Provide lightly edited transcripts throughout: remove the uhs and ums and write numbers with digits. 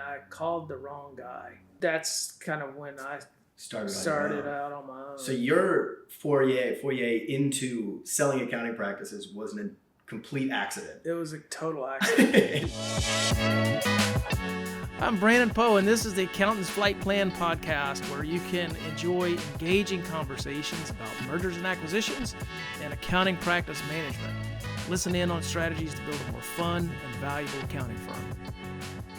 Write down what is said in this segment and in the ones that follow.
I called the wrong guy. That's kind of when I started out on my own. So your foray into selling accounting practices wasn't a complete accident. It was a total accident. I'm Brannon Poe, and this is the Accountant's Flight Plan podcast, where you can enjoy engaging conversations about mergers and acquisitions and accounting practice management. Listen in on strategies to build a more fun and valuable accounting firm.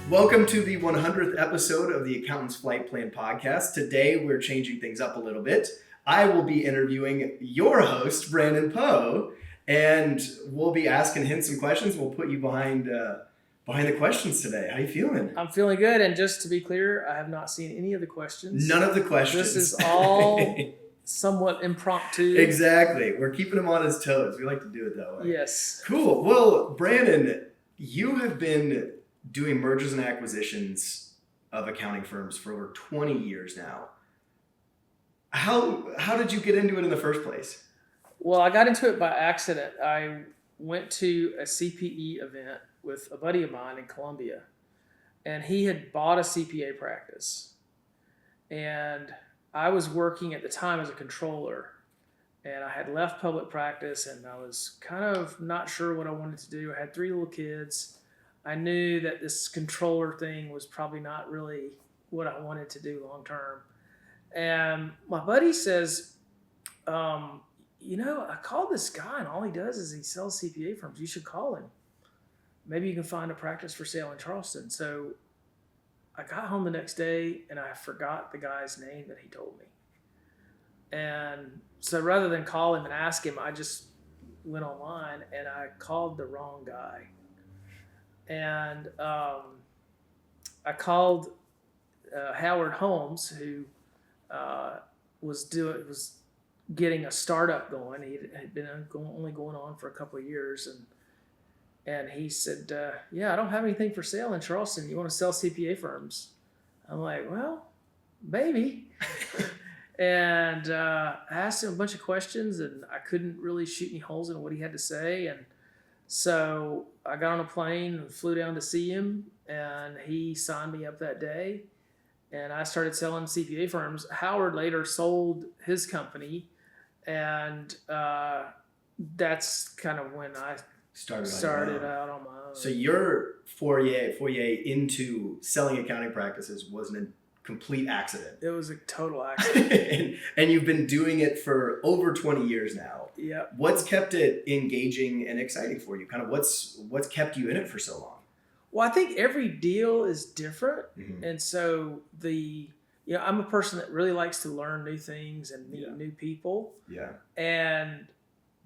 Welcome to the 100th episode of the Accountant's Flight Plan podcast. Today, we're changing things up a little bit. I will be interviewing your host, Brannon Poe, and we'll be asking him some questions. We'll put you behind the questions today. How you feeling? I'm feeling good, and just to be clear, I have not seen any of the questions. None of the questions. This is all somewhat impromptu. Exactly. We're keeping him on his toes. We like to do it that way. Yes. Cool. Well, Brannon, you have been doing mergers and acquisitions of accounting firms for over 20 years now. How did you get into it in the first place? Well, I got into it by accident. I went to a CPE event with a buddy of mine in Columbia, and he had bought a CPA practice. And I was working at the time as a controller, and I had left public practice, and I was kind of not sure what I wanted to do. I had 3 little kids. I knew that this controller thing was probably not really what I wanted to do long term. And my buddy says, I called this guy, and all he does is he sells CPA firms. You should call him. Maybe you can find a practice for sale in Charleston. So I got home the next day, and I forgot the guy's name that he told me. And so rather than call him and ask him, I just went online, and I called the wrong guy. And I called Howard Holmes, who was getting a startup going. He had been only going on for a couple of years, and he said, "Yeah, I don't have anything for sale in Charleston. You want to sell CPA firms?" I'm like, "Well, maybe." And I asked him a bunch of questions, and I couldn't really shoot any holes in what he had to say, and so I got on a plane and flew down to see him, and he signed me up that day, and I started selling CPA firms. Howard later sold his company, and that's kind of when I started out on my own. So your foray into selling accounting practices wasn't a complete accident. It was a total accident. and you've been doing it for over 20 years now. Yeah. What's kept it engaging and exciting for you? Kind of what's kept you in it for so long? Well, I think every deal is different. Mm-hmm. And so I'm a person that really likes to learn new things and meet new people. Yeah. And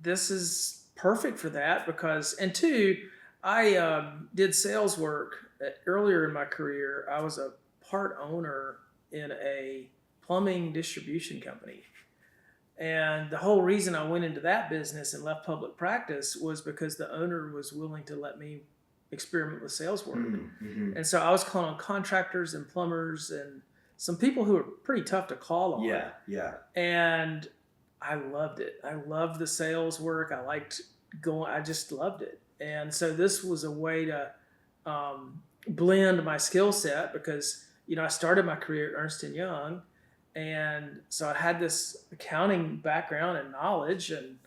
this is perfect for that because, and two, I did sales work earlier in my career. I was a part owner in a plumbing distribution company. And the whole reason I went into that business and left public practice was because the owner was willing to let me experiment with sales work. Mm-hmm. And so I was calling on contractors and plumbers and some people who were pretty tough to call on. Yeah. And I loved it. I loved the sales work. I just loved it. And so this was a way to blend my skill set because I started my career at Ernst & Young, and so I had this accounting background and knowledge, and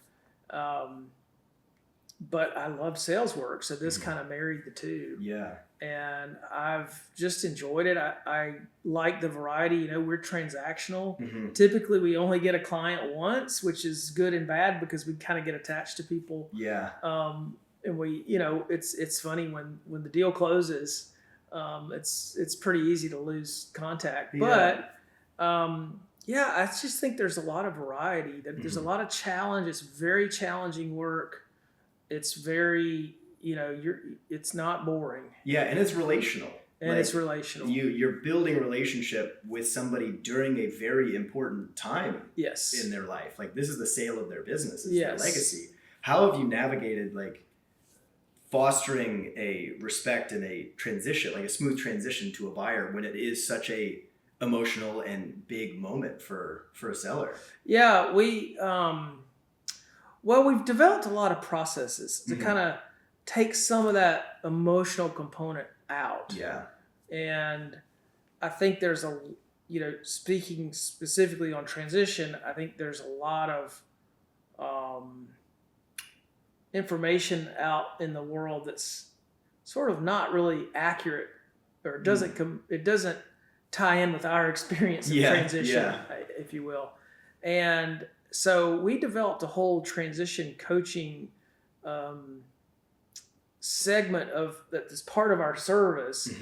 but I loved sales work, so this kind of married the two. Yeah. And I've just enjoyed it. I like the variety. We're transactional. Mm-hmm. Typically, we only get a client once, which is good and bad because we kind of get attached to people. Yeah. And we, it's funny when the deal closes. It's pretty easy to lose contact, but I just think there's a lot of variety. There's a lot of challenge. It's very challenging work. It's very, it's not boring. Yeah, and it's relational. It's relational. You're building a relationship with somebody during a very important time in their life. Like this is the sale of their business. It's their legacy. How have you navigated fostering a respect and a transition, like a smooth transition to a buyer when it is such a emotional and big moment for a seller? Yeah, we've developed a lot of processes to kind of take some of that emotional component out. Yeah. And I think there's speaking specifically on transition, I think there's a lot of information out in the world that's sort of not really accurate, or it doesn't tie in with our experience of transition, if you will. And so we developed a whole transition coaching segment that is part of our service,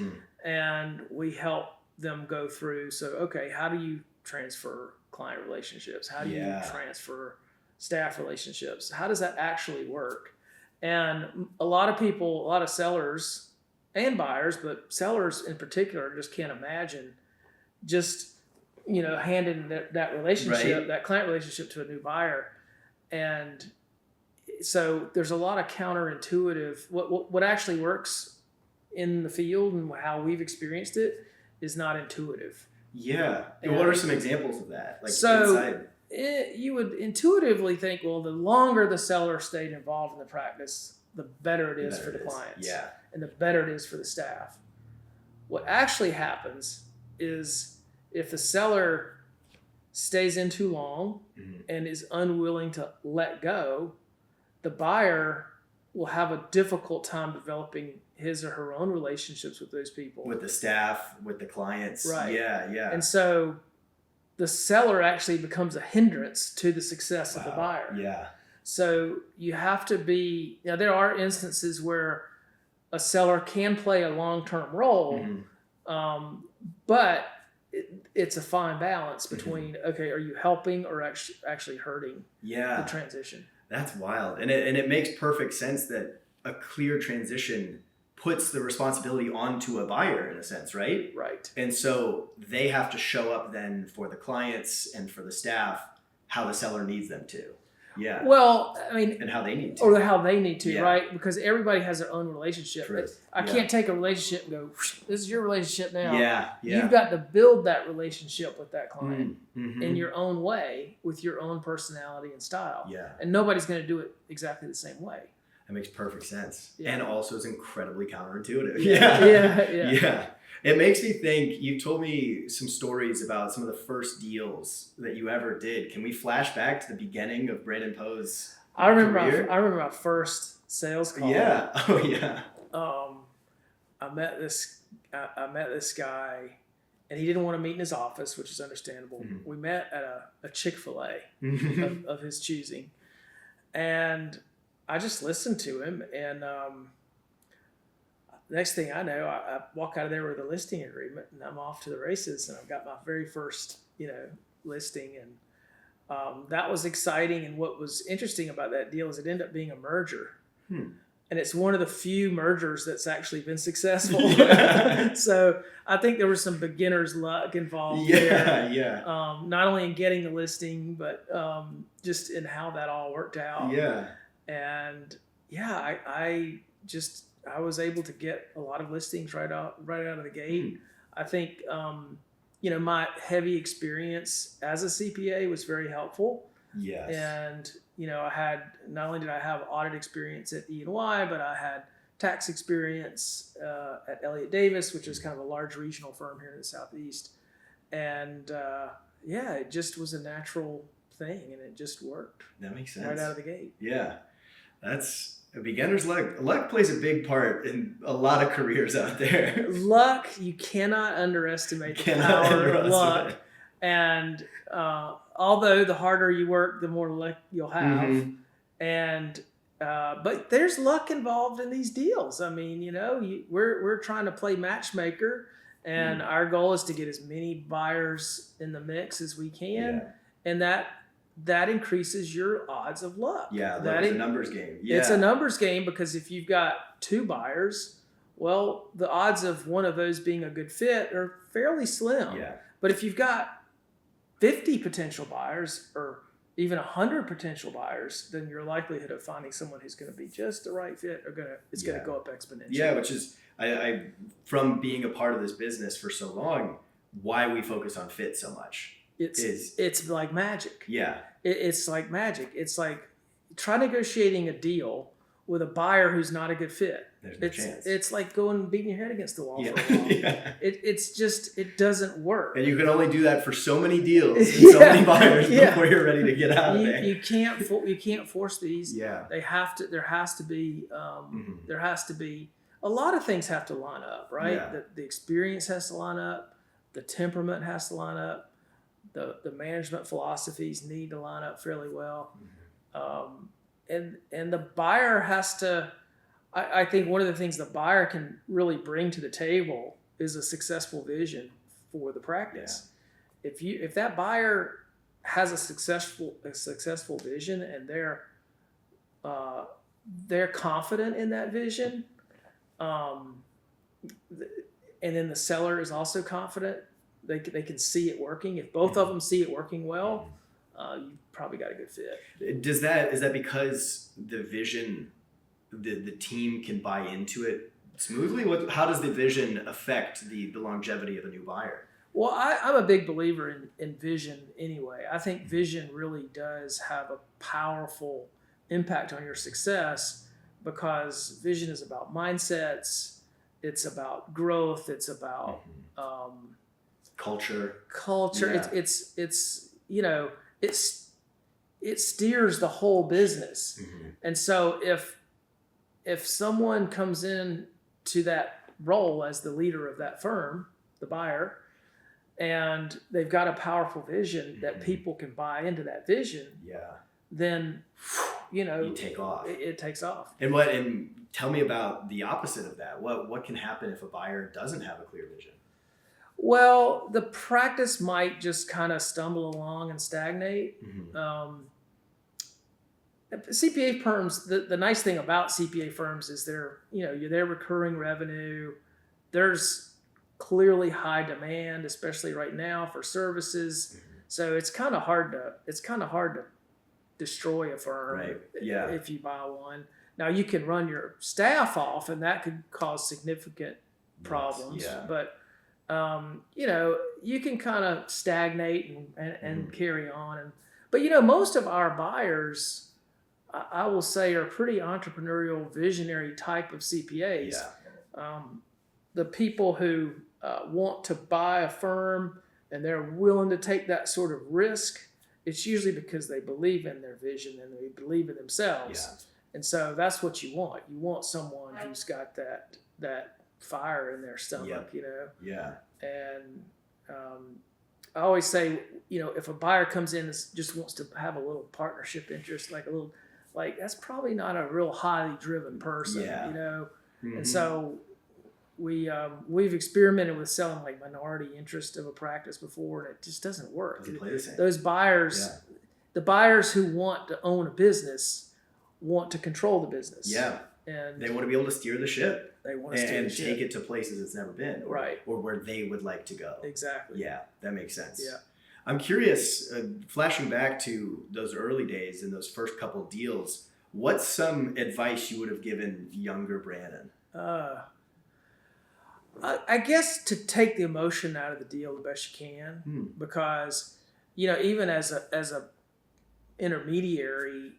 and we help them go through. So, okay, how do you transfer client relationships? How do you transfer staff relationships? How does that actually work? And a lot of sellers and buyers, but sellers in particular, just can't imagine just handing that relationship, that client relationship, to a new buyer. And so there's a lot of counterintuitive. What actually works in the field and how we've experienced it is not intuitive. Yeah. And what are some examples of that? Inside? You would intuitively think, well, the longer the seller stayed involved in the practice, the better it is for the clients. Yeah. And the better it is for the staff. What actually happens is if the seller stays in too long and is unwilling to let go, the buyer will have a difficult time developing his or her own relationships with those people. With the staff, with the clients. Right. Yeah. And so the seller actually becomes a hindrance to the success of the buyer. Yeah. So you have to be, there are instances where a seller can play a long-term role, but it's a fine balance between, okay, are you helping or actually hurting the transition? That's wild. And it makes perfect sense that a clear transition puts the responsibility onto a buyer in a sense, right? Right. And so they have to show up then for the clients and for the staff how the seller needs them to. Yeah. Well, I mean, and how they need to. Or how they need to, right? Because everybody has their own relationship. I can't take a relationship and go, this is your relationship now. Yeah. You've got to build that relationship with that client in your own way, with your own personality and style. Yeah. And nobody's going to do it exactly the same way. That makes perfect sense. Yeah. And also is incredibly counterintuitive. Yeah. It makes me think, you told me some stories about some of the first deals that you ever did. Can we flash back to the beginning of Brannon Poe's career? I remember my first sales call. Yeah. Oh, yeah. I met this guy, and he didn't want to meet in his office, which is understandable. We met at a Chick-fil-A of his choosing. And I just listened to him, and next thing I know, I walk out of there with a listing agreement, and I'm off to the races, and I've got my very first, listing, and that was exciting. And what was interesting about that deal is it ended up being a merger, and it's one of the few mergers that's actually been successful. So I think there was some beginner's luck involved there. Yeah. Not only in getting the listing, but just in how that all worked out. Yeah. And I was able to get a lot of listings right out of the gate. I think, my heavy experience as a CPA was very helpful. Yes. And, not only did I have audit experience at E&Y, but I had tax experience at Elliott Davis, which is kind of a large regional firm here in the Southeast. And, it just was a natural thing, and it just worked. That makes sense. Right out of the gate. Yeah. That's a beginner's luck. Luck plays a big part in a lot of careers out there. Luck, you cannot underestimate the power of luck. And although the harder you work, the more luck you'll have. And but there's luck involved in these deals. I mean, we're trying to play matchmaker, and our goal is to get as many buyers in the mix as we can, and that increases your odds of luck. Yeah, that's a numbers game. Yeah. It's a numbers game, because if you've got 2 buyers, well, the odds of one of those being a good fit are fairly slim. Yeah. But if you've got 50 potential buyers or even 100 potential buyers, then your likelihood of finding someone who's going to be just the right fit is going to go up exponentially. Yeah, which is I from being a part of this business for so long, why we focus on fit so much. It's like magic. Yeah. It's like magic. It's like try negotiating a deal with a buyer who's not a good fit. There's no chance. It's like going and beating your head against the wall Yeah. for a while. Yeah. It doesn't work. And you can only do that for so many deals and so many buyers Yeah. before you're ready to get out of there. You can't force these. Yeah. There has to be a lot of things have to line up, right? Yeah. The experience has to line up, the temperament has to line up, the management philosophies need to line up fairly well. And the buyer has to, I think one of the things the buyer can really bring to the table is a successful vision for the practice. Yeah. If that buyer has a successful vision and they're confident in that vision, and then the seller is also confident, they can see it working. If both of them see it working well, you probably got a good fit. Is that because the vision, the team can buy into it smoothly? How does the vision affect the longevity of a new buyer? Well, I'm a big believer in vision anyway. I think vision really does have a powerful impact on your success, because vision is about mindsets, it's about growth, it's about culture. Yeah. It steers the whole business. And so if someone comes in to that role as the leader of that firm, the buyer, and they've got a powerful vision that people can buy into that vision, then you take off. It takes off. And tell me about the opposite of that. What can happen if a buyer doesn't have a clear vision? Well, the practice might just kind of stumble along and stagnate. CPA firms, the nice thing about CPA firms is they're recurring revenue. There's clearly high demand, especially right now, for services. So it's kind of hard to destroy a firm if you buy one. Now you can run your staff off, and that could cause significant problems. But you can kind of stagnate and carry on. But most of our buyers, I will say, are pretty entrepreneurial, visionary type of CPAs. The people who want to buy a firm and they're willing to take that sort of risk, it's usually because they believe in their vision and they believe in themselves. And so that's what you want. You want someone who's got that fire in their stomach, And I always say, if a buyer comes in and just wants to have a little partnership interest, that's probably not a real highly driven person, And so we've experimented with selling minority interest of a practice before, and it just doesn't work. Those buyers, the buyers who want to own a business, want to control the business. And they want to be able to steer the ship. They want to steer the ship. Take it to places it's never been, or where they would like to go. Exactly. Yeah, that makes sense. Yeah. I'm curious, flashing back to those early days and those first couple deals, what's some advice you would have given younger Brannon? I guess to take the emotion out of the deal the best you can, because even as a intermediary,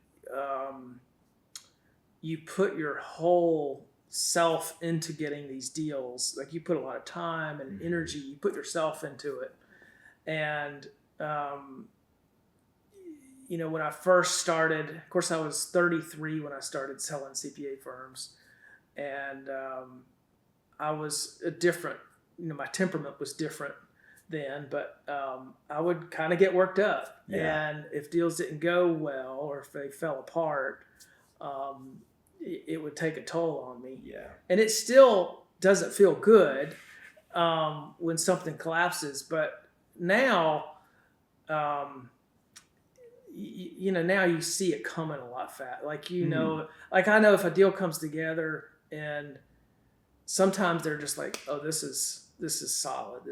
you put your whole self into getting these deals. Like, you put a lot of time and energy, you put yourself into it. And when I first started, of course I was 33 when I started selling CPA firms, and I was different. My temperament was different then, but I would kind of get worked up. And if deals didn't go well or if they fell apart, it would take a toll on me. And it still doesn't feel good when something collapses. But now, now you see it coming a lot fast. I know if a deal comes together, and sometimes they're just like, oh, this is solid.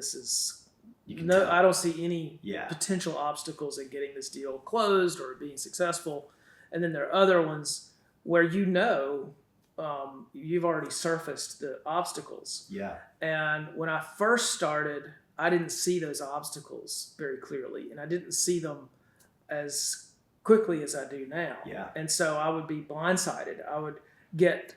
I don't see any potential obstacles in getting this deal closed or being successful. And then there are other ones where you've already surfaced the obstacles. And when I first started, I didn't see those obstacles very clearly, and I didn't see them as quickly as I do now. And so I would be blindsided. I would get,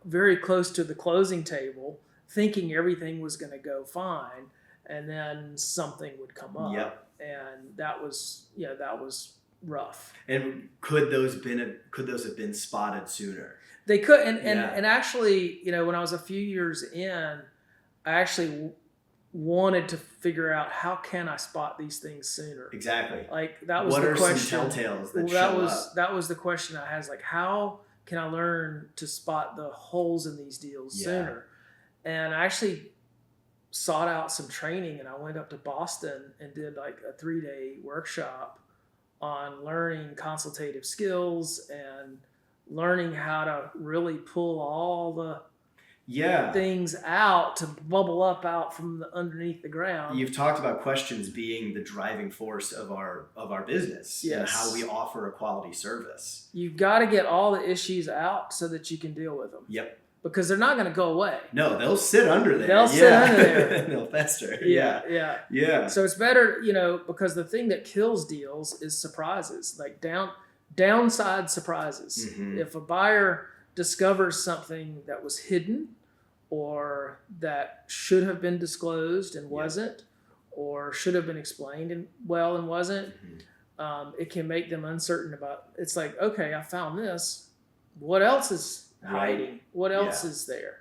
very close to the closing table, thinking everything was going to go fine, and then something would come up. Yep. And that was rough. And could those have been spotted sooner? They could, and actually, when I was a few years in, I actually wanted to figure out how can I spot these things sooner. Exactly. Like that was what the are question. Some telltales that show up? That was the question I had. Is like, how can I learn to spot the holes in these deals sooner? And I actually sought out some training, and I went up to Boston and did like a 3-day workshop on learning consultative skills and learning how to really pull all the things out to bubble up out from underneath the ground. You've talked about questions being the driving force of our business and how we offer a quality service. You've got to get all the issues out so that you can deal with them. Yep. Because they're not going to go away. No, they'll sit under there. And they'll fester. Yeah. So it's better, because the thing that kills deals is surprises, like downside surprises. Mm-hmm. If a buyer discovers something that was hidden or that should have been disclosed and wasn't, or should have been explained and wasn't, it can make them uncertain about. It's like, okay, I found this. What else is hiding? What else is there?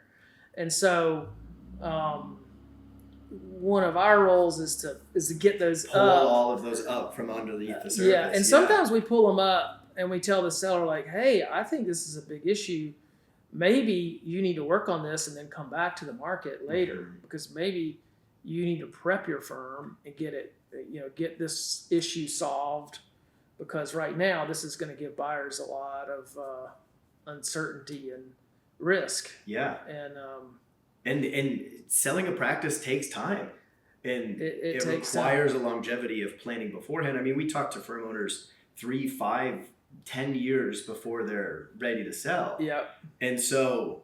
And so one of our roles is to get those pull all of those up from underneath the surface. And sometimes we pull them up and we tell the seller, like, hey, I think this is a big issue. Maybe you need to work on this and then come back to the market later, because maybe you need to prep your firm and get this issue solved, because right now this is going to give buyers a lot of uncertainty and risk. Yeah. And selling a practice takes time, and it requires a longevity of planning beforehand. I mean, we talk to firm owners 3, 5, 10 years before they're ready to sell. Yeah. And so,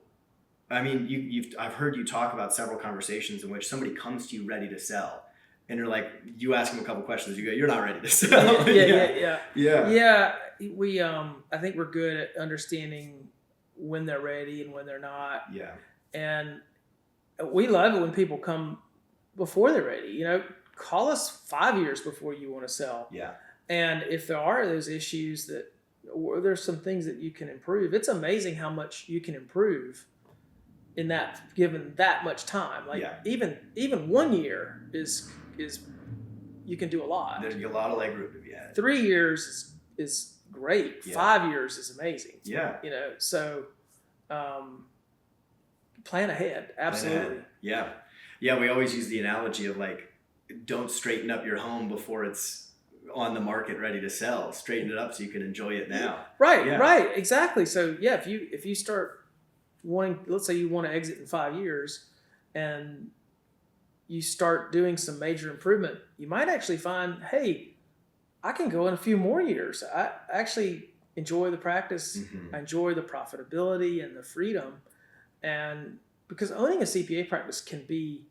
I mean, I've heard you talk about several conversations in which somebody comes to you ready to sell, and you're like, you ask them a couple questions, you go, you're not ready to sell. Yeah. We I think we're good at understanding when they're ready and when they're not. Yeah. And we love it when people come before they're ready. Call us 5 years before you want to sell. Yeah. And if there are those issues or there's some things that you can improve, it's amazing how much you can improve in that, given that much time. Like even 1 year is you can do a lot. There's a lot of leg room to be had. 3 years is great. 5 years is amazing. Yeah. So plan ahead. Absolutely. Yeah. Yeah. We always use the analogy of like, don't straighten up your home before it's on the market ready to sell. Straighten it up so you can enjoy it now. Right. Exactly. So if you start wanting, let's say you want to exit in 5 years, and you start doing some major improvement, you might actually find, hey, I can go in a few more years. I actually enjoy the practice. I enjoy the profitability and the freedom. And because owning a CPA practice can be,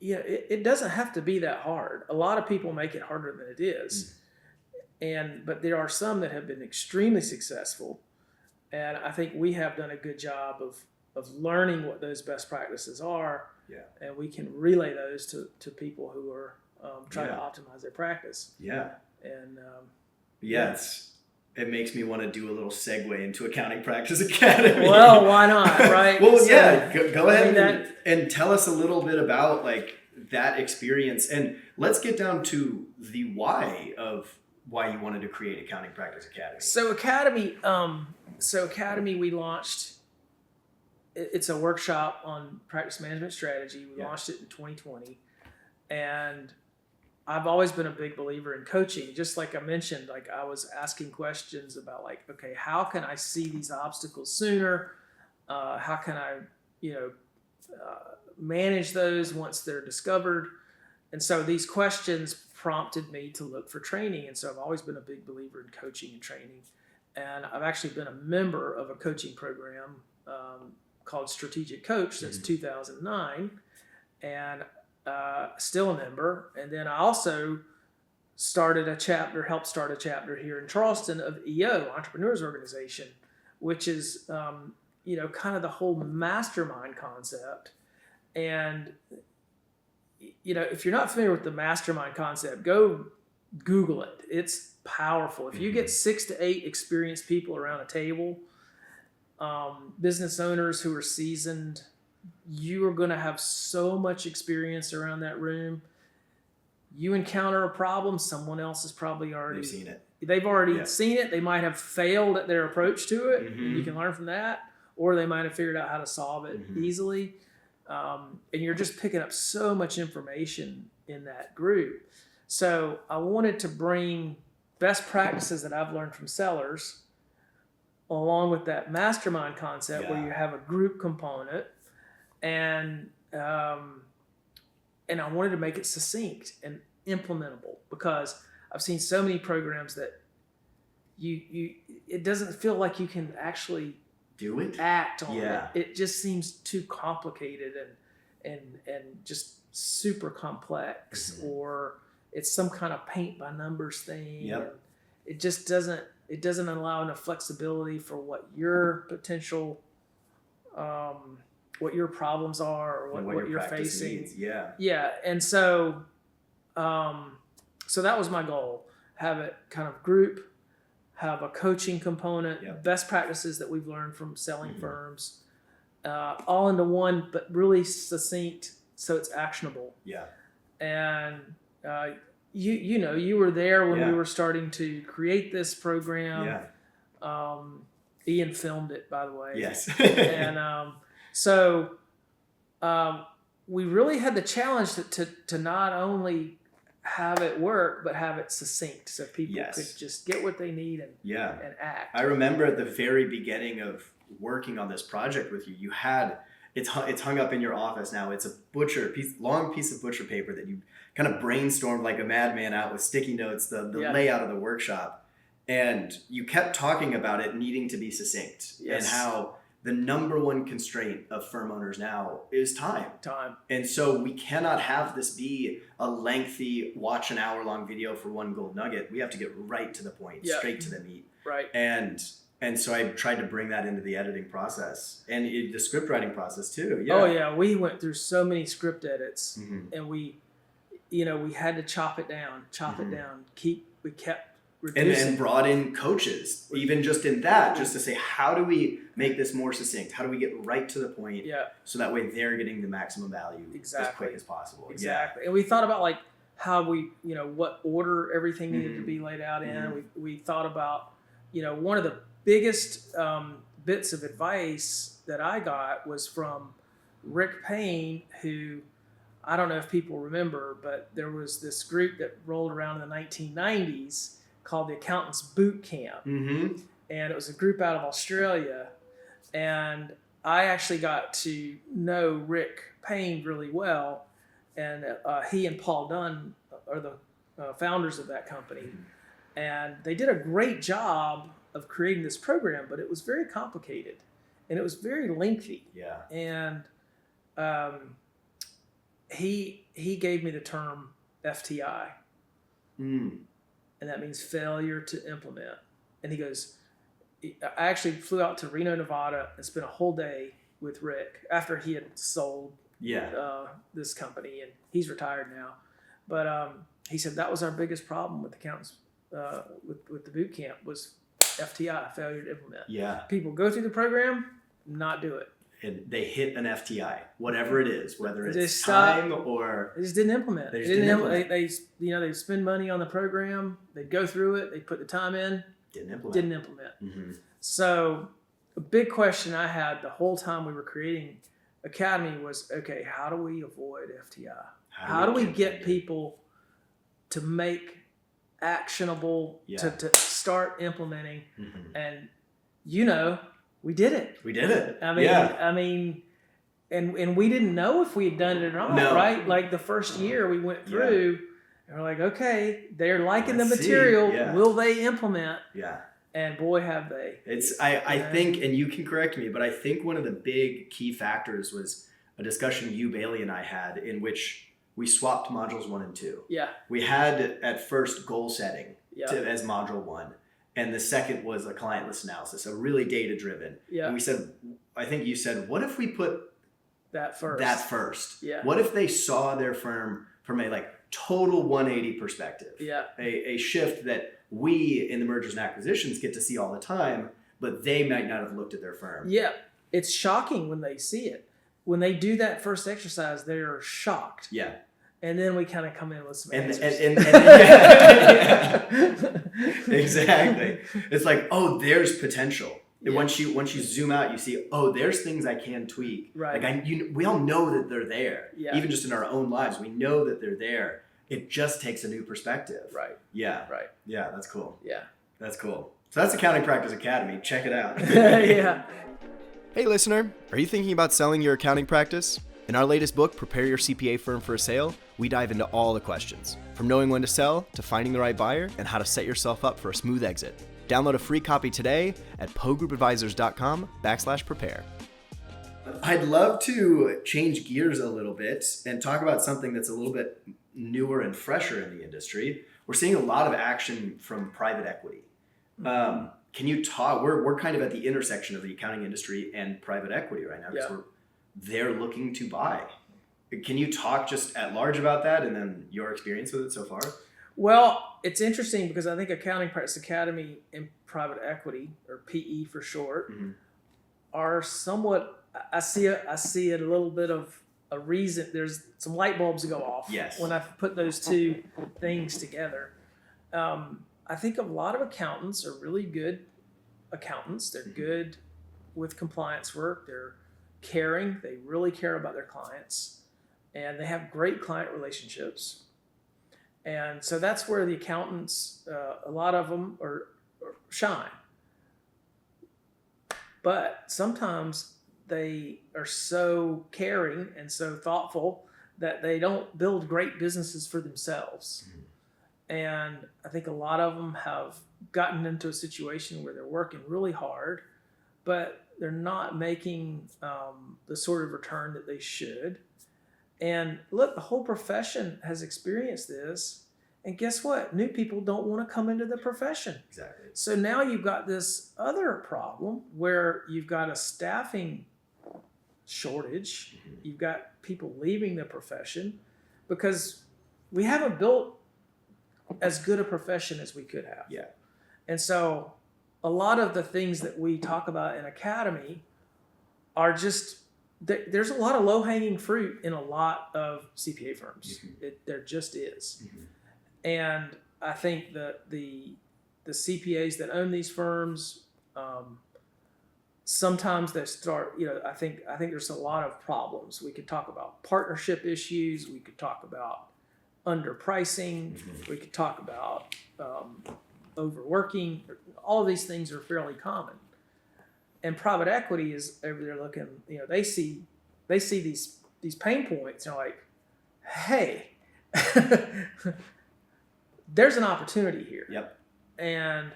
it doesn't have to be that hard. A lot of people make it harder than it is. But there are some that have been extremely successful. And I think we have done a good job of learning what those best practices are. Yeah. And we can relay those to people who are trying to optimize their practice. Yeah. And it makes me want to do a little segue into Accounting Practice Academy. Well, why not, right? Well, go ahead and tell us a little bit about like that experience, and let's get down to the why you wanted to create Accounting Practice Academy. So Academy, we launched. It's a workshop on practice management strategy. We launched it in 2020, and I've always been a big believer in coaching. Just like I mentioned, like I was asking questions about like, okay, how can I see these obstacles sooner? How can I, manage those once they're discovered? And so these questions prompted me to look for training. And so I've always been a big believer in coaching and training. And I've actually been a member of a coaching program called Strategic Coach since 2009. And still a member. And then I also helped start a chapter here in Charleston of EO, Entrepreneurs Organization. which is, kind of the whole mastermind concept. And, if you're not familiar with the mastermind concept, go Google it. It's powerful. If you get 6 to 8 experienced people around a table, business owners who are seasoned, you are going to have so much experience around that room. You encounter a problem, someone else has probably already seen it. They've already seen it. They might have failed at their approach to it. Mm-hmm. And you can learn from that, or they might have figured out how to solve it easily. And you're just picking up so much information in that group. So I wanted to bring best practices that I've learned from sellers, along with that mastermind concept where you have a group component, and I wanted to make it succinct and implementable, because I've seen so many programs that it doesn't feel like you can actually do it, act on it. It just seems too complicated and just super complex, or it's some kind of paint by numbers thing. Yep. It just doesn't allow enough flexibility for what your potential, what your problems are, or what you're facing. Needs. Yeah. Yeah. And so, so that was my goal. Have it kind of group, have a coaching component, best practices that we've learned from selling firms, all into one, but really succinct, so it's actionable. Yeah. And you were there when we were starting to create this program. Yeah. Ian filmed it, by the way. Yes. And so we really had the challenge to not only have it work, but have it succinct, so people could just get what they need and act. I remember at the very beginning of working on this project with you, you had it's hung up in your office now. It's a long piece of butcher paper that you kind of brainstormed like a madman out with sticky notes, the layout of the workshop, and you kept talking about it needing to be succinct, and how the number one constraint of firm owners now is time. And so we cannot have this be a lengthy, watch an hour-long video for one gold nugget. We have to get right to the point, straight to the meat. Right. And so I tried to bring that into the editing process and the script writing process too. Yeah. Oh yeah, we went through so many script edits, and we had to chop it down. We kept reducing. And brought in coaches, even just in that, just to say, how do we make this more succinct? How do we get right to the point? So that way they're getting the maximum value as quick as possible. Exactly. And we thought about like how we, what order everything needed to be laid out in. We thought about, one of the biggest bits of advice that I got was from Rick Payne, who, I don't know if people remember, but there was this group that rolled around in the 1990s called the Accountants Boot Camp. And it was a group out of Australia. And I actually got to know Rick Payne really well. And he and Paul Dunn are the founders of that company. And they did a great job of creating this program, but it was very complicated and it was very lengthy. And he gave me the term FTI. And that means failure to implement. And he goes, I actually flew out to Reno, Nevada and spent a whole day with Rick after he had sold this company, and he's retired now. But he said that was our biggest problem with accountants, with the boot camp, was FTI, failure to implement. People go through the program, not do it. And they hit an FTI, whatever it is, whether it's time or they just didn't implement. They spend money on the program, they go through it, they put the time in, didn't implement. So a big question I had the whole time we were creating Academy was, okay, how do we avoid FTI? How do we get people to make actionable, to start implementing? And we did it. We did it. I mean, and we didn't know if we had done it or not, right? Like the first year we went through, and we're like, okay, they're liking the material. Will they implement? And boy, have they. I think, and you can correct me, but I think one of the big key factors was a discussion you, Bailey, and I had in which we swapped modules 1 and 2. We had at first goal setting as module 1. and the second was a client list analysis, so really data driven. Yeah. And we said, I think you said, what if we put that first? Yeah. What if they saw their firm from a like total 180 perspective? Yeah. A shift that we in the mergers and acquisitions get to see all the time, but they might not have looked at their firm. Yeah. It's shocking when they see it. When they do that first exercise, they're shocked. Yeah. And then we kind of come in with some answers. Exactly. It's like, oh, there's potential. Yeah. Once you zoom out, you see, oh, there's things I can tweak. Right. Like we all know that they're there. Yeah. Even just in our own lives, we know that they're there. It just takes a new perspective. Right. Yeah. Right. Yeah, that's cool. Yeah. That's cool. So that's Accounting Practice Academy. Check it out. Yeah. Hey, listener, are you thinking about selling your accounting practice? In our latest book, Prepare Your CPA Firm for a Sale, we dive into all the questions, from knowing when to sell to finding the right buyer and how to set yourself up for a smooth exit. Download a free copy today at pogroupadvisors.com/prepare. I'd love to change gears a little bit and talk about something that's a little bit newer and fresher in the industry. We're seeing a lot of action from private equity. Can you talk? We're kind of at the intersection of the accounting industry and private equity right now because they're looking to buy. Can you talk just at large about that and then your experience with it so far? Well, it's interesting because I think Accounting Practice Academy and private equity, or PE for short, are somewhat. I see a little bit of a reason. There's some light bulbs that go off when I put those two things together. I think a lot of accountants are really good accountants. They're good with compliance work. They're caring. They really care about their clients, and they have great client relationships. And so that's where the accountants, a lot of them are shine. But sometimes they are so caring and so thoughtful that they don't build great businesses for themselves. And I think a lot of them have gotten into a situation where they're working really hard, but they're not making the sort of return that they should. And look, the whole profession has experienced this. And guess what? New people don't want to come into the profession. Exactly. So now you've got this other problem where you've got a staffing shortage. You've got people leaving the profession because we haven't built as good a profession as we could have. Yeah. And so a lot of the things that we talk about in Academy are just, there's a lot of low-hanging fruit in a lot of CPA firms. There just is. And I think that the CPAs that own these firms, sometimes they start, I think there's a lot of problems. We could talk about partnership issues. We could talk about underpricing. We could talk about overworking. All of these things are fairly common. And private equity is over there looking, they see these pain points. They're like, hey, there's an opportunity here. Yep. And,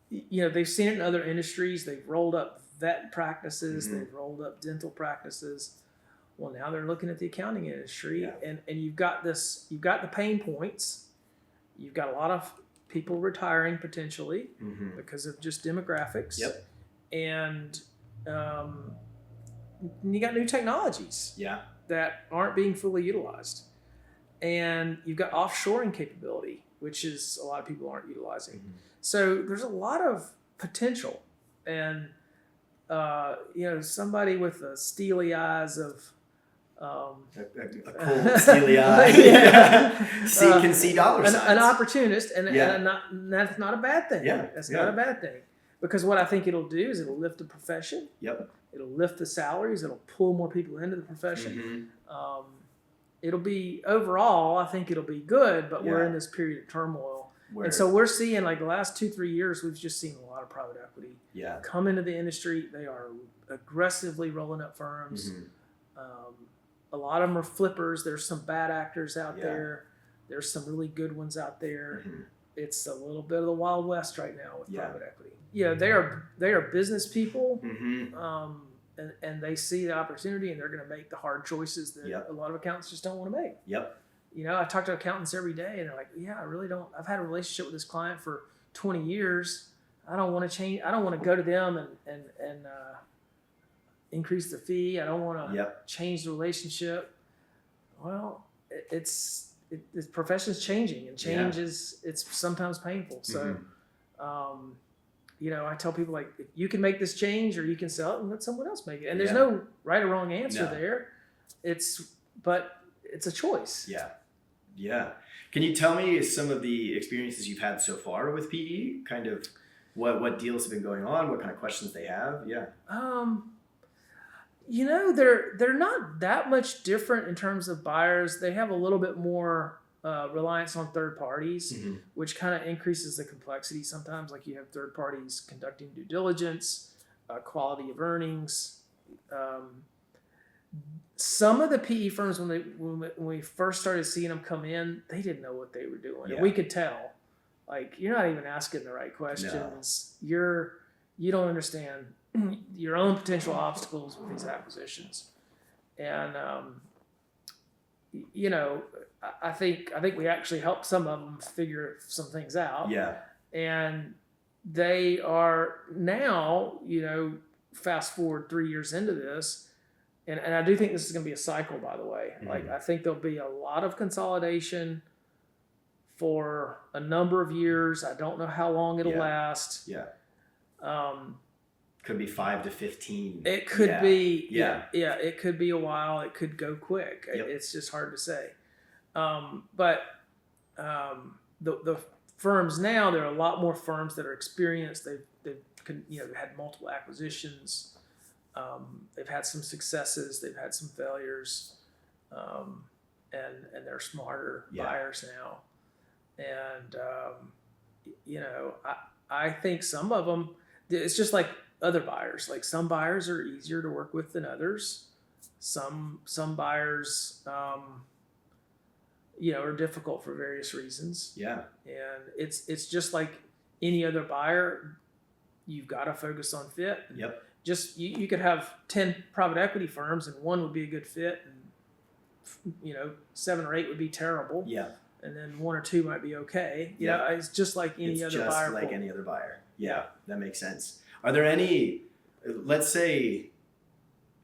they've seen it in other industries. They've rolled up vet practices. They've rolled up dental practices. Well, now they're looking at the accounting industry, and you've got the pain points. You've got a lot of people retiring potentially because of just demographics. Yep. And you got new technologies that aren't being fully utilized. And you've got offshoring capability, which is a lot of people aren't utilizing. So there's a lot of potential. And, somebody with the steely eyes of a cold, steely eye. Can see dollar signs. An opportunist, and that's not a bad thing. That's not a bad thing. Because what I think it'll do is it'll lift the profession. Yep. It'll lift the salaries. It'll pull more people into the profession. It'll be, overall, I think it'll be good, but we're in this period of turmoil. And so we're seeing, like the last 2-3 years, we've just seen a lot of private equity come into the industry. They are aggressively rolling up firms. A lot of them are flippers. There's some bad actors out there. There's some really good ones out there. It's a little bit of the Wild West right now with private equity. They are business people, and they see the opportunity, and they're going to make the hard choices that a lot of accountants just don't want to make. I talk to accountants every day, and they're like, yeah, I really don't. I've had a relationship with this client for 20 years. I don't want to change. I don't want to go to them and increase the fee. I don't want to change the relationship. Well, the profession's changing, and change it's sometimes painful. So, I tell people, like, if you can make this change, or you can sell it and let someone else make it. And there's no right or wrong answer there. But it's a choice. Yeah. Yeah. Can you tell me some of the experiences you've had so far with PE? Kind of what deals have been going on, what kind of questions they have? Yeah. They're not that much different in terms of buyers. They have a little bit more reliance on third parties, which kind of increases the complexity sometimes. Like, you have third parties conducting due diligence, quality of earnings. Some of the PE firms, when we first started seeing them come in, they didn't know what they were doing. And we could tell. Like, you're not even asking the right questions. No. You don't understand your own potential obstacles with these acquisitions. And I think we actually helped some of them figure some things out. Yeah. And they are now, fast forward 3 years into this, and I do think this is going to be a cycle, by the way. Like, I think there'll be a lot of consolidation for a number of years. I don't know how long it'll last. Yeah. Could be 5 to 15. It could be. Yeah. It could be a while. It could go quick. Yep. It's just hard to say. But the firms now, there are a lot more firms that are experienced. They've had multiple acquisitions. They've had some successes. They've had some failures. And they're smarter buyers now. And I think some of them, it's just like other buyers. Like, some buyers are easier to work with than others. Some buyers, are difficult for various reasons. Yeah. And it's just like any other buyer. You've got to focus on fit. Yep. Just you could have 10 private equity firms, and one would be a good fit, and 7 or 8 would be terrible. Yeah. And then 1 or 2 might be okay. It's just like any other buyer. It's just like any other buyer. Yeah, that makes sense. Are there any, let's say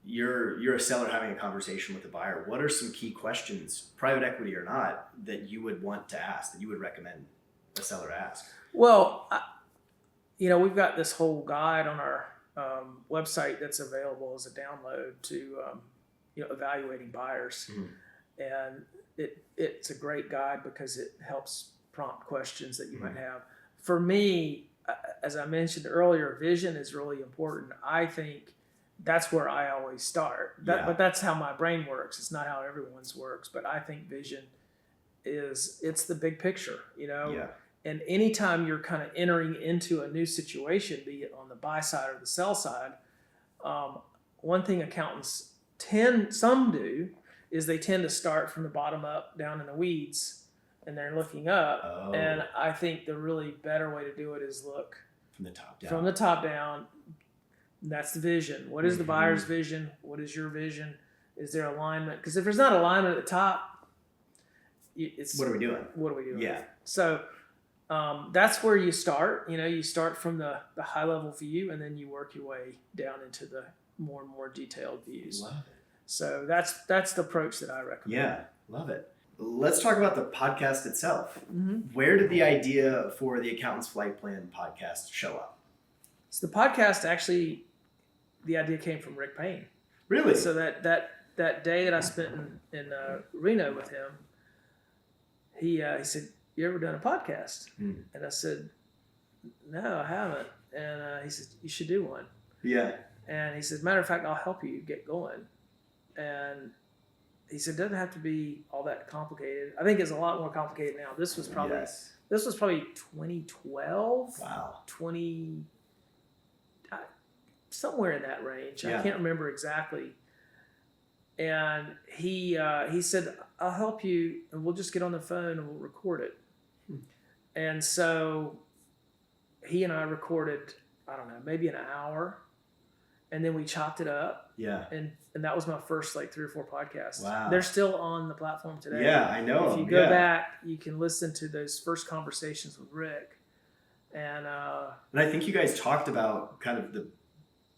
you're a seller having a conversation with a buyer, what are some key questions, private equity or not, that you would want to ask, that you would recommend a seller ask? Well, we've got this whole guide on our website that's available as a download to evaluating buyers. And it's a great guide because it helps prompt questions that you might have. For me, as I mentioned earlier, vision is really important. I think that's where I always start. But that's how my brain works. It's not how everyone's works. But I think vision it's the big picture, And anytime you're kind of entering into a new situation, be it on the buy side or the sell side, one thing accountants some do is they tend to start from the bottom up, down in the weeds, and they're looking up. Oh. And I think the really better way to do it is look from the top down. From the top down. That's the vision. What is the buyer's vision? What is your vision? Is there alignment? Because if there's not alignment at the top, it's what are we doing? What are we doing? Yeah. So that's where you start. You start from the high level view, and then you work your way down into the more and more detailed views. Love it. So that's the approach that I recommend. Yeah, love it. Let's talk about the podcast itself. Where did the idea for the Accountant's Flight Plan podcast show up? So the podcast, actually, the idea came from Rick Payne. Really? So that day that I spent in Reno with him, he said, "You ever done a podcast?" And I said, "No, I haven't." And he said, "You should do one." Yeah. And he said, "Matter of fact, I'll help you get going." And he said, "It doesn't have to be all that complicated." I think it's a lot more complicated now. This was probably 2012. Wow. Somewhere in that range. Yeah. I can't remember exactly. And he said, "I'll help you, and we'll just get on the phone and we'll record it." And so he and I recorded, I don't know, maybe an hour. and then we chopped it up. Yeah. And that was my first like 3 or 4 podcasts. Wow. They're still on the platform today. Yeah, I know. If you go back, you can listen to those first conversations with Rick. And I think you guys talked about kind of the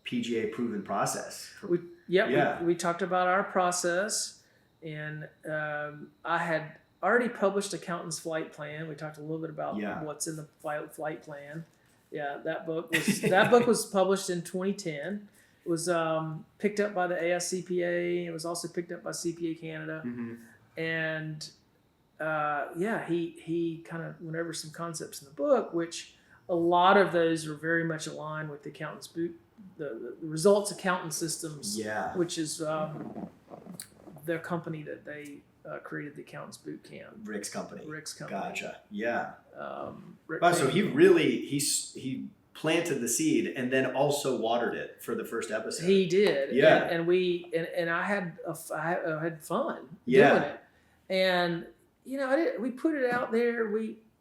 PGA proven process. We talked about our process, and I had already published Accountant's Flight Plan. We talked a little bit about what's in the flight plan. Yeah, that book was published in 2010. It was picked up by the ASCPA. It was also picked up by CPA Canada. Mm-hmm. And he kind of went over some concepts in the book, which a lot of those are very much aligned with the accountant's boot, the Results Accountant Systems, which is their company that they created, the Accountant's Boot Camp. Rick's company. Gotcha. Yeah. Wow, so he planted the seed and then also watered it for the first episode. He did. Yeah. And I had fun doing it. And we put it out there.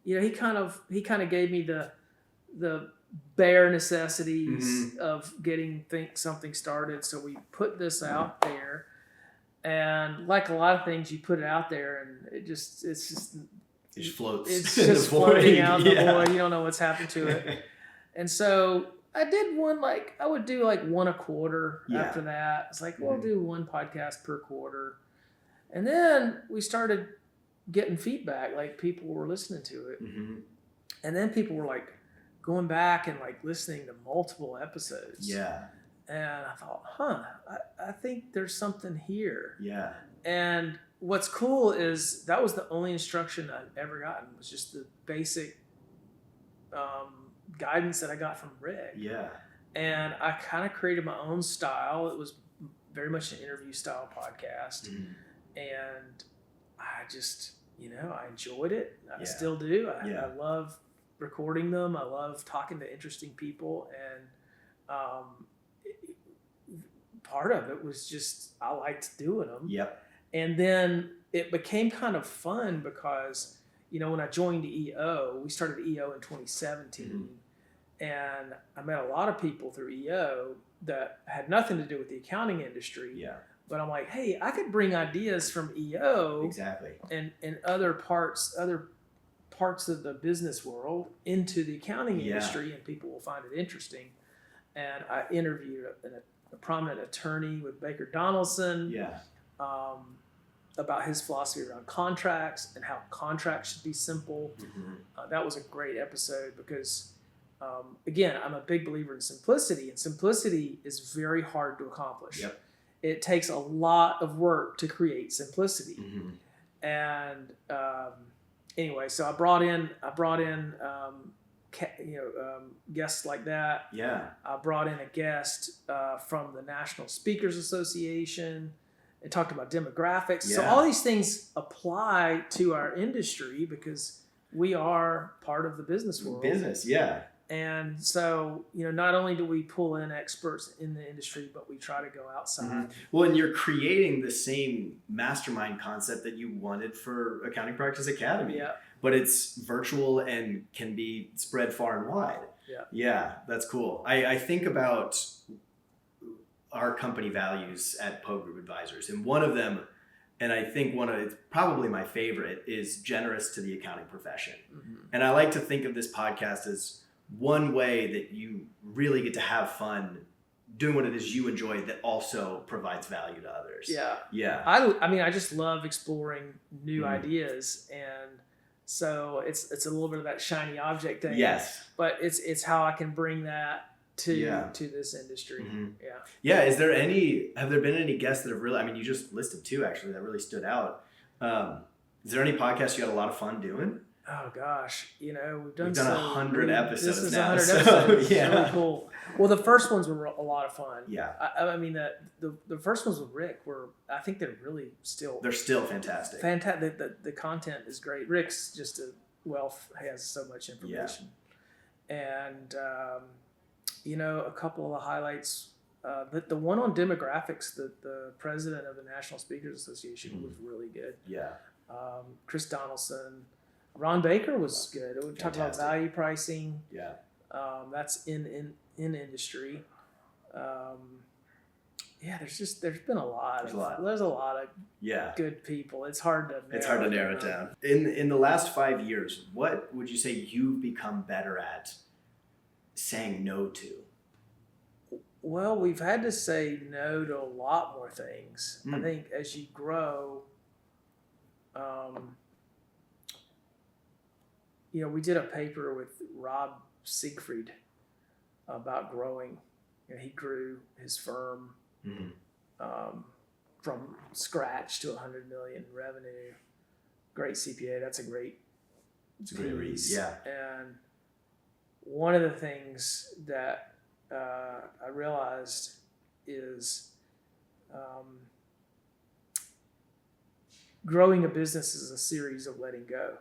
He kind of gave me the bare necessities of getting something started. So we put this out there, and like a lot of things, you put it out there, and it just floats. It's just floating out in the void. You don't know what's happened to it. And so I did I would do like one a quarter after that. It's like, we'll do one podcast per quarter. And then we started getting feedback, like people were listening to it. Mm-hmm. And then people were like going back and like listening to multiple episodes. Yeah. And I thought, I think there's something here. Yeah. And what's cool is that was the only instruction I've ever gotten, was just the basic guidance that I got from Rick. Yeah. And I kind of created my own style. It was very much an interview style podcast. Mm. And I just, I enjoyed it. I still do. I love recording them. I love talking to interesting people. And part of it was just, I liked doing them. Yep. And then it became kind of fun because, when I joined EO, we started EO in 2017. Mm-hmm. And I met a lot of people through EO that had nothing to do with the accounting industry. Yeah. But I'm like, hey, I could bring ideas from EO and other parts of the business world into the accounting industry, and people will find it interesting. And I interviewed a prominent attorney with Baker Donaldson about his philosophy around contracts and how contracts should be simple. Mm-hmm. That was a great episode because, again, I'm a big believer in simplicity, and simplicity is very hard to accomplish. Yep. It takes a lot of work to create simplicity. Mm-hmm. And anyway, so I brought in guests like that. Yeah. I brought in a guest from the National Speakers Association and talked about demographics. Yeah. So all these things apply to our industry because we are part of the business world. And so, not only do we pull in experts in the industry, but we try to go outside. Mm-hmm. Well, and you're creating the same mastermind concept that you wanted for Accounting Practice Academy. Yeah. But it's virtual and can be spread far and wide. Yeah. Yeah, that's cool. I think about our company values at Poe Group Advisors, and one of them, and I think it's probably my favorite, is generous to the accounting profession. Mm-hmm. And I like to think of this podcast as one way that you really get to have fun doing what it is you enjoy that also provides value to others. Yeah. Yeah. I just love exploring new ideas, and so it's a little bit of that shiny object thing. Yes. But it's how I can bring that to this industry. Mm-hmm. Yeah. Yeah. Have there been any guests that have really, you just listed 2 actually that really stood out. Is there any podcast you had a lot of fun doing? Oh gosh, we've done 100 episodes. This is now, 100 episodes. Yeah, really cool. Well, the first ones were a lot of fun. Yeah, the first ones with Rick I think they're still fantastic. Fantastic. The content is great. Rick's just has so much information. Yeah. And a couple of the highlights. The one on demographics, the president of the National Speakers Association was really good. Yeah. Chris Donaldson. Ron Baker was good. We talked about value pricing. Yeah. That's in industry. Yeah, there's been a lot. There's a lot of good people. It's hard to narrow it down. In the last 5 years, what would you say you've become better at saying no to? Well, we've had to say no to a lot more things. I think as you grow, we did a paper with Rob Siegfried about growing. He grew his firm from scratch to 100 million in revenue. Great CPA. That's a great read. Yeah. And one of the things that I realized is growing a business is a series of letting go,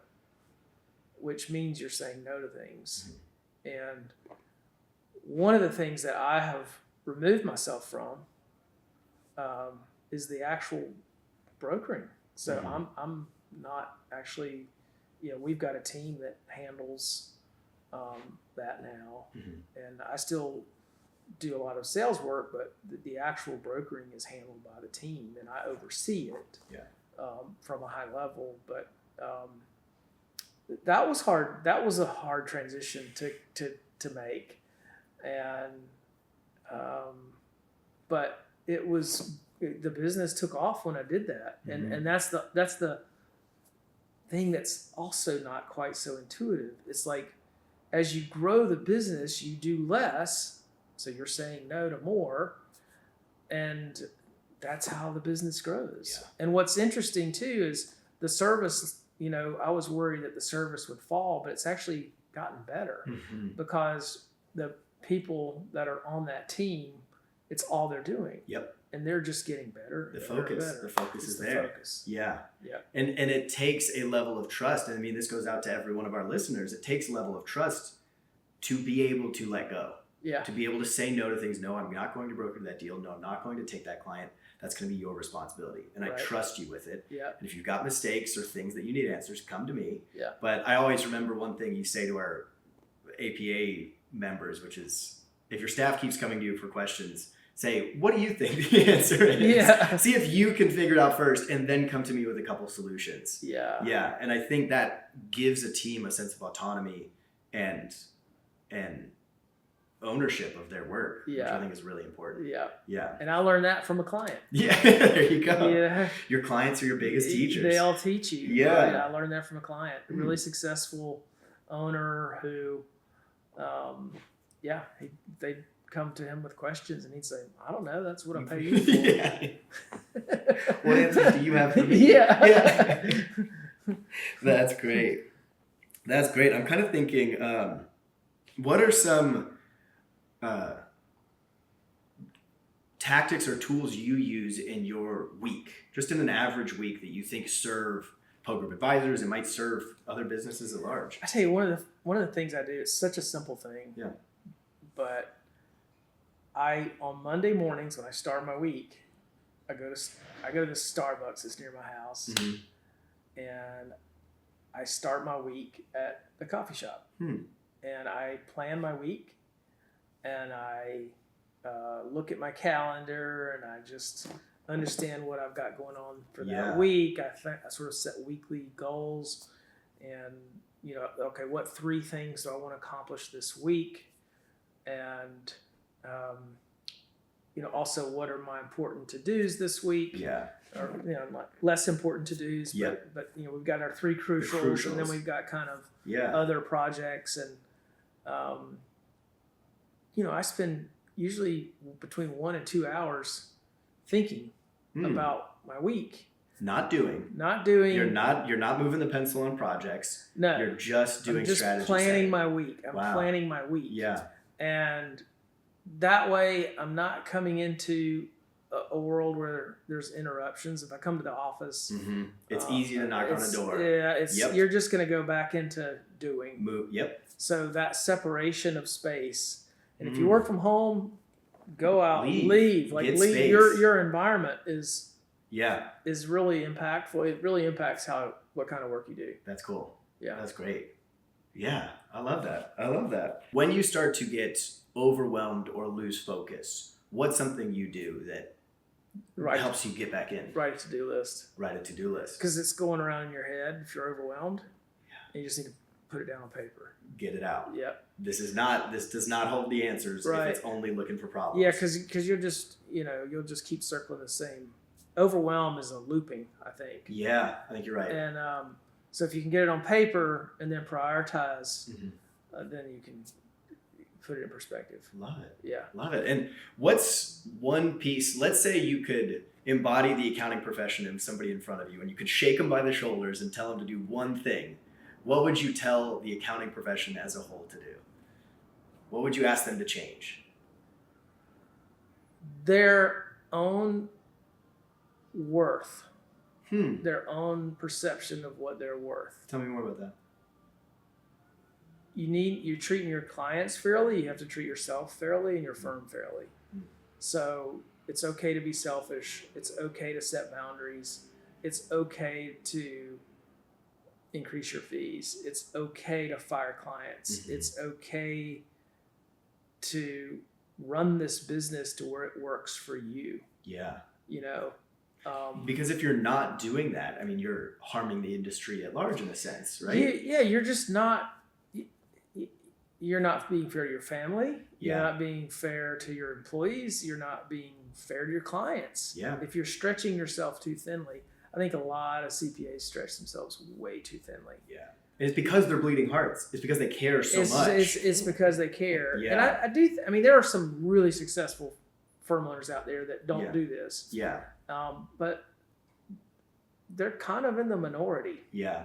which means you're saying no to things. And one of the things that I have removed myself from is the actual brokering. So I'm not actually, we've got a team that handles that now, and I still do a lot of sales work, but the actual brokering is handled by the team, and I oversee it from a high level. But that was hard. That was a hard transition to make, and but it was, the business took off when I did that, and that's the thing that's also not quite so intuitive. It's like, as you grow the business, you do less, so you're saying no to more, and that's how the business grows. Yeah. And what's interesting too is the service. I was worried that the service would fall, but it's actually gotten better because the people that are on that team, it's all they're doing. Yep. And they're just getting better. The focus is there. Focus. Yeah. Yeah. And it takes a level of trust. And I mean, this goes out to every one of our listeners. It takes a level of trust to be able to let go. Yeah. To be able to say no to things. No, I'm not going to broker that deal. No, I'm not going to take that client. That's going to be your responsibility. And I trust you with it. Yeah. And if you've got mistakes or things that you need answers, come to me. Yeah. But I always remember one thing you say to our APA members, which is, if your staff keeps coming to you for questions, say, what do you think the answer is? Yeah. See if you can figure it out first, and then come to me with a couple solutions. Yeah. Yeah. And I think that gives a team a sense of autonomy and ownership of their work, which I think is really important. Yeah. Yeah. And I learned that from a client. Yeah. There you go. Yeah. Your clients are your biggest teachers. They all teach you. Yeah. Right? I learned that from a client, a really successful owner who, they'd come to him with questions and he'd say, I don't know, that's what I pay you for. Yeah. What answers do you have for me? Yeah. That's great. That's great. I'm kind of thinking, what are some tactics or tools you use in your week, just in an average week, that you think serve Poe Group advisors and might serve other businesses at large? I tell you, one of the things I do, it's such a simple thing. Yeah. But on Monday mornings when I start my week, I go to the Starbucks that's near my house, and I start my week at the coffee shop, and I plan my week, and I look at my calendar, and I just understand what I've got going on for that week. I sort of set weekly goals, and okay, what 3 things do I want to accomplish this week, and also what are my important to-dos this week? Yeah. Or less important to-dos, but we've got our 3 crucials, and then we've got kind of other projects, and I spend usually between 1 and 2 hours thinking about my week. Not doing. You're not moving the pencil on projects. No. You're just doing strategy. I'm just planning my week. I'm planning my week. Yeah. And that way I'm not coming into a world where there's interruptions. If I come to the office, it's easy to knock on a door. Yeah, you're just going to go back into doing. Yep. So that separation of space. And if you work from home, go out, leave. Like, leave. Your environment is really impactful. It really impacts what kind of work you do. That's cool. Yeah. That's great. Yeah, I love that. When you start to get overwhelmed or lose focus, what's something you do that helps you get back in? Write a to-do list. Write a to-do list. Because it's going around in your head if you're overwhelmed. Yeah. And you just need to put it down on paper. Get it out. Yep. This does not hold the answers if it's only looking for problems. Yeah, because you'll just keep circling the same. Overwhelm is a looping, I think. Yeah, I think you're right. And so if you can get it on paper and then prioritize, then you can put it in perspective. Love it. Yeah. Love it. And what's one piece, let's say you could embody the accounting profession in somebody in front of you and you could shake them by the shoulders and tell them to do one thing. What would you tell the accounting profession as a whole to do? What would you ask them to change? Their own worth. Their own perception of what they're worth. Tell me more about that. You're treating your clients fairly, you have to treat yourself fairly and your firm fairly. So it's okay to be selfish. It's okay to set boundaries. It's okay to increase your fees. It's okay to fire clients. It's okay to run this business to where it works for you. Yeah. Because if you're not doing that, I mean, you're harming the industry at large in a sense, right? Yeah, you're just not. You're not being fair to your family. You're not being fair to your employees. You're not being fair to your clients. Yeah. If you're stretching yourself too thinly, I think a lot of CPAs stretch themselves way too thinly. Yeah. And it's because they're bleeding hearts. It's because they care so much. It's because they care. Yeah. And I mean, there are some really successful firm owners out there that don't do this. Yeah. But they're kind of in the minority. Yeah.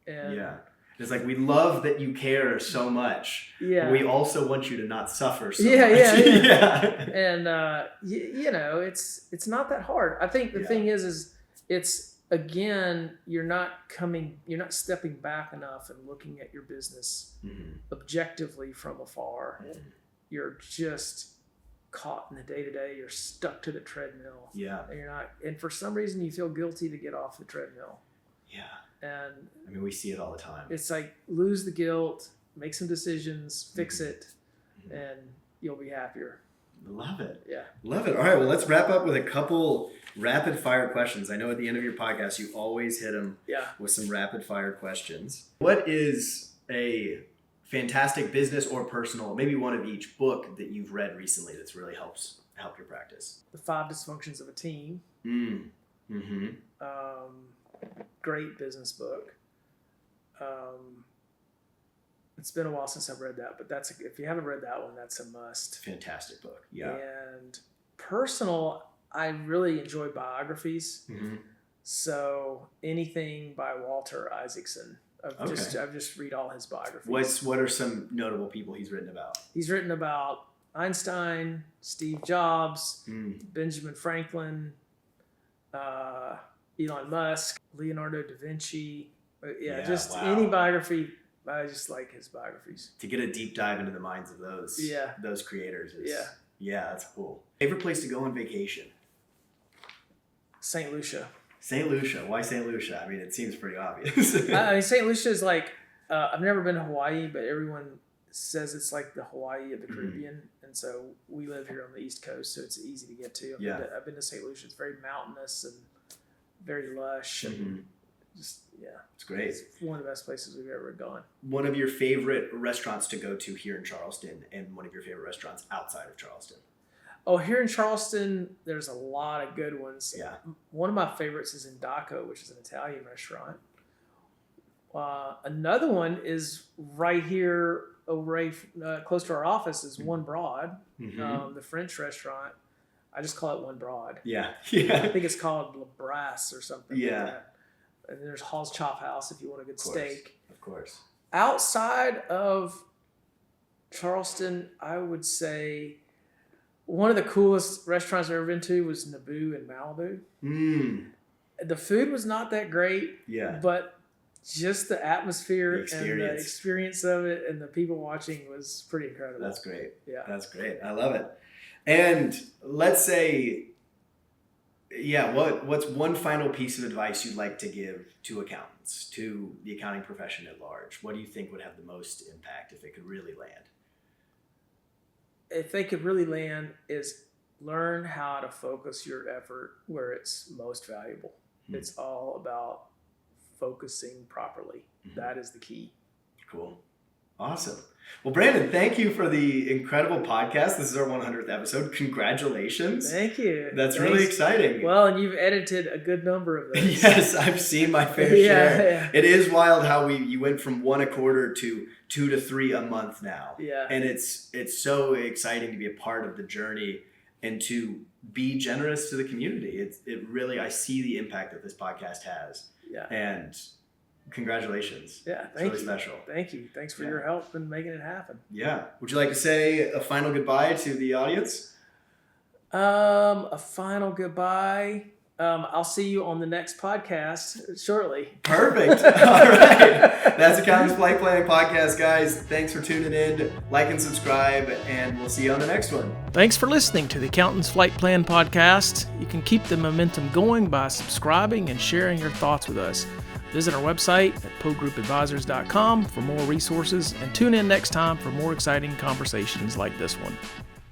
And it's like, we love that you care so much. Yeah. But we also want you to not suffer so much. Yeah. And, it's not that hard. I think the thing is it's, again, you're not stepping back enough and looking at your business objectively from afar. You're just caught in the day-to-day. You're stuck to the treadmill. Yeah. And for some reason you feel guilty to get off the treadmill. Yeah. And I mean, we see it all the time. It's like, lose the guilt, make some decisions, fix it, and you'll be happier. Love it. Yeah. Love it. All right. Well, let's wrap up with a couple rapid fire questions. I know at the end of your podcast, you always hit them with some rapid fire questions. What is a fantastic business or personal, maybe one of each, book that you've read recently that's really helped your practice? The 5 Dysfunctions of a Team. Great business book. It's been a while since I've read that, but if you haven't read that one, that's a must. Fantastic book. Yeah. And personal, I really enjoy biographies. So anything by Walter Isaacson. I've just read all his biographies. What are some notable people he's written about? He's written about Einstein, Steve Jobs, Benjamin Franklin, Elon Musk, Leonardo da Vinci. Any biography. I just like his biographies. To get a deep dive into the minds of those creators is that's cool. Favorite place to go on vacation? St. Lucia. St. Lucia. Why St. Lucia? I mean, it seems pretty obvious. St. Lucia is like, I've never been to Hawaii, but everyone says it's like the Hawaii of the Caribbean. And so we live here on the East Coast, so it's easy to get to. I've been to St. Lucia. It's very mountainous and very lush. And it's great. It's one of the best places we've ever gone. One of your favorite restaurants to go to here in Charleston, and one of your favorite restaurants outside of Charleston? Oh, here in Charleston, there's a lot of good ones. Yeah. One of my favorites is Indaco, which is an Italian restaurant. Another one is right here, close to our office, is One Broad, the French restaurant. I just call it One Broad. Yeah. I think it's called La Brasse or something like that. And there's Hall's Chop House if you want a good steak. Of course. Outside of Charleston, I would say one of the coolest restaurants I've ever been to was Naboo in Malibu. The food was not that great, but just the atmosphere and the experience of it and the people watching was pretty incredible. That's great. Yeah. That's great. I love it. And let's say, what's one final piece of advice you'd like to give to accountants, to the accounting profession at large? What do you think would have the most impact if it could really land? If they could really land is learn how to focus your effort where it's most valuable. It's all about focusing properly. That is the key. Cool. Awesome. Well, Brandon, thank you for the incredible podcast. This is our 100th episode. Congratulations. Thank you. That's really exciting. Well, and you've edited a good number of those. Yes, I've seen my fair share. Yeah. It is wild how you went from 1 a quarter to 2 to 3 a month now. Yeah. And it's so exciting to be a part of the journey and to be generous to the community. It really, I see the impact that this podcast has. Yeah. And congratulations. Yeah, it's really special. Thank you. Thanks for your help in making it happen. Yeah. Would you like to say a final goodbye to the audience? A final goodbye. I'll see you on the next podcast shortly. Perfect. All right. That's Accountant's Flight Planning Podcast, guys. Thanks for tuning in. Like and subscribe, and we'll see you on the next one. Thanks for listening to the Accountant's Flight Plan Podcast. You can keep the momentum going by subscribing and sharing your thoughts with us. Visit our website at pogroupadvisors.com for more resources, and tune in next time for more exciting conversations like this one.